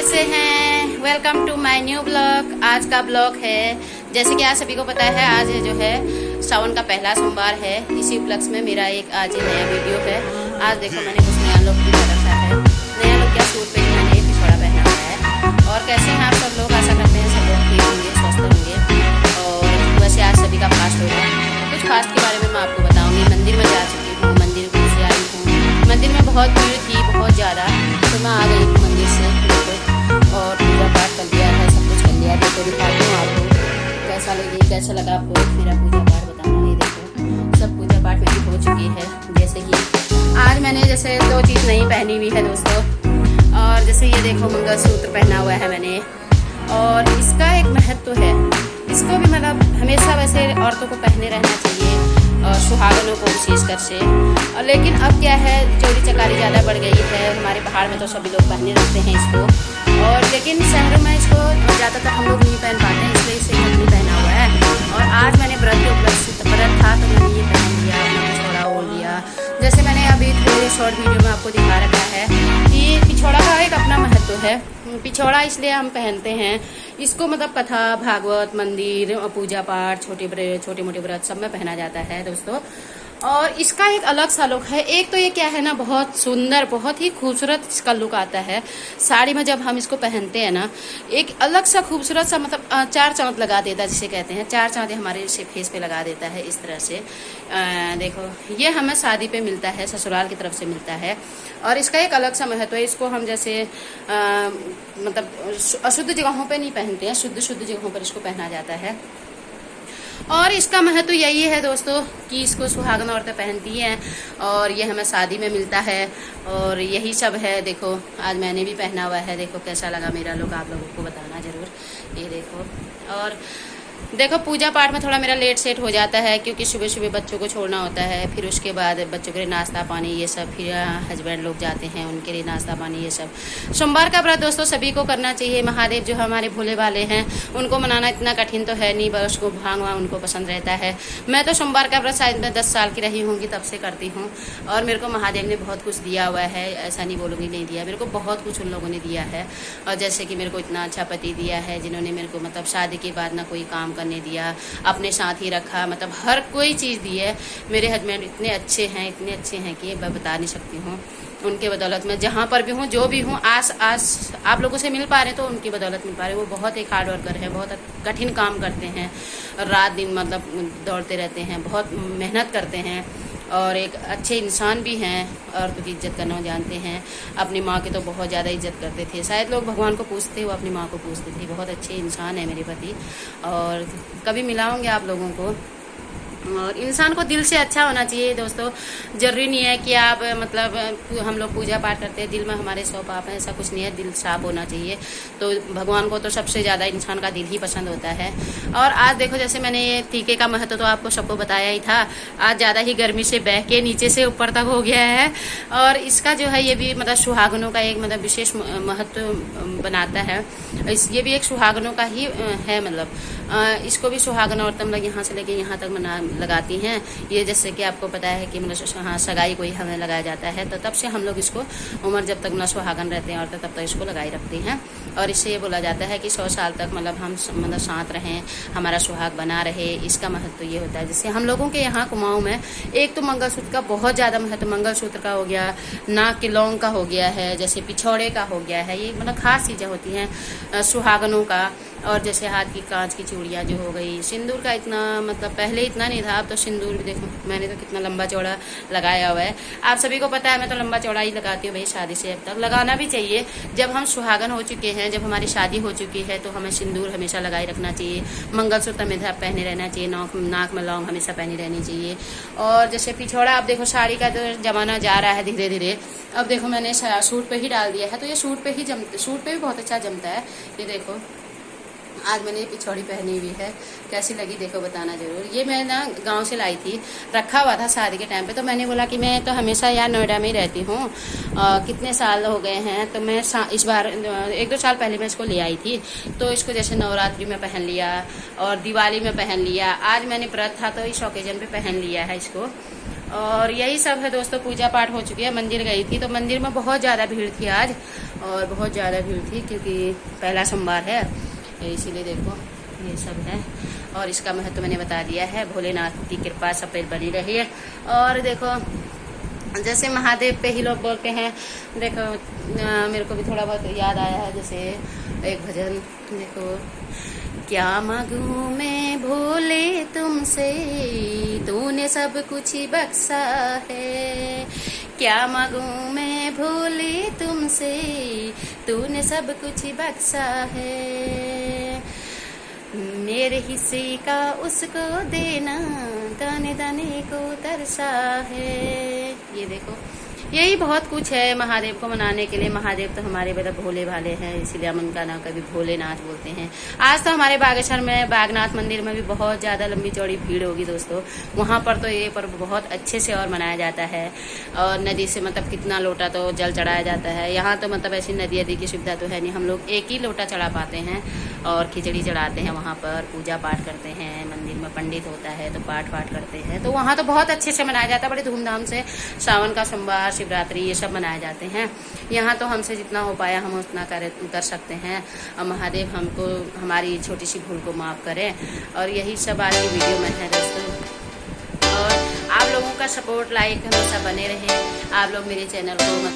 कैसे हैं? Welcome to my new blog. आज का ब्लॉग है, जैसे कि आप सभी को पता है, आज जो है सावन का पहला सोमवार है। इसी उपलक्ष्य में मेरा एक आज नया वीडियो है। आज देखो मैंने कुछ नया लुक भी रखा है। नया लुक क्या, सूट पे मैंने एक पिछौड़ा पहना हुआ है। और कैसे हैं आप सब लोग? आशा करते हैं सब लोग ठीक होंगे, स्वस्थ होंगे। और वैसे आज सभी का फास्ट होगा। कुछ फास्ट के बारे में मैं आपको बताऊँगी। मंदिर में जा चुकी हूँ, मंदिर से आई हूँ। मंदिर में बहुत भीड़ थी, बहुत ज़्यादा, तो मैं आ गई मंदिर से और पूजा पाठ कर लिया है, सब कुछ कर लिया। देखो दिखाती हूँ आपको कैसा लगा आपको मेरा पूजा पाठ, बताना। ये देखो सब पूजा पाठ मेरी हो चुकी है। जैसे कि आज मैंने जैसे 2 चीज़ नई पहनी हुई है दोस्तों। और जैसे ये देखो मंगलसूत्र पहना हुआ है मैंने, और इसका एक महत्व है। इसको भी मतलब हमेशा वैसे औरतों को पहने रहना चाहिए, और सुहागनों को विशेषकर से। और लेकिन अब क्या है, चोरी चकारी ज़्यादा बढ़ गई है। हमारे पहाड़ में तो सभी लोग पहने रखते हैं इसको, और लेकिन शहरों में इसको ज़्यादातर हम लोग नहीं पहन पाते हैं, इसलिए इसे नहीं पहना हुआ है। और आज मैंने व्रत के उपलक्ष्य व्रत था, तो मैंने ये पहन लिया, अपना पिछौड़ा ओढ़ लिया। जैसे मैंने अभी थोड़ी शॉर्ट वीडियो में आपको दिखा रखा है कि पिछौड़ा का एक अपना महत्व है। पिछौड़ा इसलिए हम पहनते हैं इसको, मतलब कथा, भागवत, मंदिर, पूजा पाठ, छोटे मोटे व्रत सब में पहना जाता है दोस्तों। और इसका एक अलग सा लुक है। एक तो ये क्या है ना, बहुत सुंदर, बहुत ही खूबसूरत इसका लुक आता है। साड़ी में जब हम इसको पहनते हैं ना, एक अलग सा खूबसूरत सा, मतलब 4 चांद लगा देता है, जिसे कहते हैं 4 चांद हमारे फेस पे लगा देता है इस तरह से। देखो ये हमें शादी पे मिलता है, ससुराल की तरफ से मिलता है। और इसका एक अलग सा महत्व है। इसको हम जैसे मतलब अशुद्ध जगहों पे नहीं पहनते हैं, शुद्ध जगहों पर इसको पहना जाता है। और इसका महत्व यही है दोस्तों कि इसको सुहागन औरतें पहनती हैं, और ये हमें शादी में मिलता है, और यही सब है। देखो आज मैंने भी पहना हुआ है। देखो कैसा लगा मेरा लुक, आप लोगों को बताना ज़रूर। ये देखो, और देखो पूजा पाठ में थोड़ा मेरा लेट सेट हो जाता है, क्योंकि सुबह सुबह बच्चों को छोड़ना होता है, फिर उसके बाद बच्चों के लिए नाश्ता पानी ये सब, फिर हस्बैंड लोग जाते हैं उनके लिए नाश्ता पानी ये सब। सोमवार का व्रत दोस्तों सभी को करना चाहिए। महादेव जो हमारे भोले वाले हैं, उनको मनाना इतना कठिन तो है नहीं, बस उसको भांग वांग उनको पसंद रहता है। मैं तो सोमवार का व्रत शायद मैं 10 साल की रही होंगी तब से करती हूँ, और मेरे को महादेव ने बहुत कुछ दिया हुआ है। ऐसा नहीं बोलूँगी नहीं दिया, मेरे को बहुत कुछ उन लोगों ने दिया है। और जैसे कि मेरे को इतना अच्छा पति दिया है, जिन्होंने मेरे को मतलब शादी के बाद ना कोई काम करने दिया, अपने साथ ही रखा, मतलब हर कोई चीज़ दी है। मेरे हस्बैंड इतने अच्छे हैं कि मैं बता नहीं सकती हूँ। उनके बदौलत मैं जहाँ पर भी हूँ, जो भी हूँ, आस आप लोगों से मिल पा रहे तो उनकी बदौलत मिल पा रहे। वो बहुत एक हार्ड वर्कर है, बहुत कठिन काम करते हैं, रात दिन मतलब दौड़ते रहते हैं, बहुत मेहनत करते हैं, और एक अच्छे इंसान भी हैं, और तो इज्जत करना जानते हैं। अपनी माँ की तो बहुत ज़्यादा इज्जत करते थे। शायद लोग भगवान को पूछते, वो अपनी माँ को पूछते थे। बहुत अच्छे इंसान है मेरे पति, और कभी मिलाऊंगे आप लोगों को। और इंसान को दिल से अच्छा होना चाहिए दोस्तों। जरूरी नहीं है कि आप मतलब हम लोग पूजा पाठ करते हैं, दिल में हमारे 100 पाप हैं, ऐसा कुछ नहीं है। दिल साफ होना चाहिए। तो भगवान को तो सबसे ज़्यादा इंसान का दिल ही पसंद होता है। और आज देखो, जैसे मैंने ये टीके का महत्व तो आपको सबको बताया ही था। आज ज़्यादा ही गर्मी से बह के नीचे से ऊपर तक हो गया है। और इसका जो है ये भी मतलब सुहागनों का एक मतलब विशेष महत्व बनाता है। ये भी एक सुहागनों का ही है, मतलब इसको भी सुहागन औरतें मतलब यहाँ से लेके यहाँ तक लगाती हैं। ये जैसे कि आपको पता है कि मतलब हाँ सगाई कोई हमें लगाया जाता है, तो तब से हम लोग इसको उम्र जब तक मतलब सुहागन रहते हैं औरतें, तब तक इसको लगाई रखती हैं। और इससे ये बोला जाता है कि 100 साल तक मतलब हम मतलब साथ रहें, हमारा सुहाग बना रहे। इसका महत्व ये होता है। जैसे हम लोगों के यहाँ कुमाऊँ में एक तो मंगलसूत्र का बहुत ज़्यादा महत्व, मंगलसूत्र का हो गया, नाक की लौंग का हो गया है, जैसे पिछौड़े का हो गया है। ये मतलब खास चीज़ें होती हैं सुहागनों का। और जैसे हाथ की कांच की चूड़ियाँ जो हो गई, सिंदूर का इतना मतलब पहले इतना नहीं था, अब तो सिंदूर भी देखो मैंने तो कितना लंबा चौड़ा लगाया हुआ है। आप सभी को पता है मैं तो लंबा चौड़ा ही लगाती हूँ भाई, शादी से अब तक लगाना भी चाहिए। जब हम सुहागन हो चुके हैं, जब हमारी शादी हो चुकी है, तो हमें सिंदूर हमेशा लगाए रखना चाहिए। मंगलसूत्र हमेशा पहने रहना चाहिए, नाक में लौंग हमेशा पहनी रहनी चाहिए। और जैसे पिछौड़ा, आप देखो साड़ी का तो जमाना जा रहा है धीरे धीरे। अब देखो मैंने सूट पे ही डाल दिया है, तो ये सूट पे भी बहुत अच्छा जमता है। ये देखो आज मैंने ये पिछौड़ी पहनी हुई है, कैसी लगी देखो बताना जरूर। ये मैं ना गांव से लाई थी, रखा हुआ था शादी के टाइम पे, तो मैंने बोला कि मैं तो हमेशा यार नोएडा में ही रहती हूँ, कितने साल हो गए हैं, तो मैं इस बार 1-2 साल पहले मैं इसको ले आई थी। तो इसको जैसे नवरात्रि में पहन लिया और दिवाली में पहन लिया। आज मैंने व्रत था तो इस ओकेजन पे पहन लिया है इसको। और यही सब है दोस्तों। पूजा पाठ हो चुकी है, मंदिर गई थी तो मंदिर में बहुत ज़्यादा भीड़ थी आज, और बहुत ज़्यादा भीड़ थी क्योंकि पहला सोमवार है, इसीलिए देखो ये सब है। और इसका महत्व मैंने बता दिया है। भोलेनाथ की कृपा सब पे बनी रही है। और देखो जैसे महादेव पे ही लोग बोलते हैं, देखो मेरे को भी थोड़ा बहुत याद आया है, जैसे एक भजन देखो, क्या मांगू मैं भोले तुमसे, तूने सब कुछ ही बख्शा है। क्या मांगू मैं भोले तुमसे, तूने सब कुछ ही बख्शा है। मेरे हिस्से का उसको देना, दाने दाने को तरसा है। ये देखो यही बहुत कुछ है महादेव को मनाने के लिए। महादेव तो हमारे मतलब भोले भाले हैं, इसीलिए हम उनका नाम कभी भोलेनाथ बोलते हैं। आज तो हमारे बागेश्वर में बागनाथ मंदिर में भी बहुत ज़्यादा लंबी चौड़ी भीड़ होगी दोस्तों। वहाँ पर तो ये पर्व बहुत अच्छे से और मनाया जाता है। और नदी से मतलब कितना लोटा तो जल चढ़ाया जाता है। यहाँ तो मतलब ऐसी नदी आदि की सुविधा तो है नहीं, हम लोग एक ही लोटा चढ़ा पाते हैं और खिचड़ी चढ़ाते हैं। वहाँ पर पूजा पाठ करते हैं, मंदिर में पंडित होता है तो पाठ वाठ करते हैं। तो वहाँ तो बहुत अच्छे से मनाया जाता है, बड़े धूमधाम से। सावन का सोमवार, शिवरात्रि, ये सब मनाए जाते हैं। यहाँ तो हमसे जितना हो पाया हम उतना कर सकते हैं। और महादेव हमको हमारी छोटी सी भूल को माफ़ करें। और यही सब आज की वीडियो में है दोस्तों। और आप लोगों का सपोर्ट लाइक हमेशा बने रहे। आप लोग मेरे चैनल को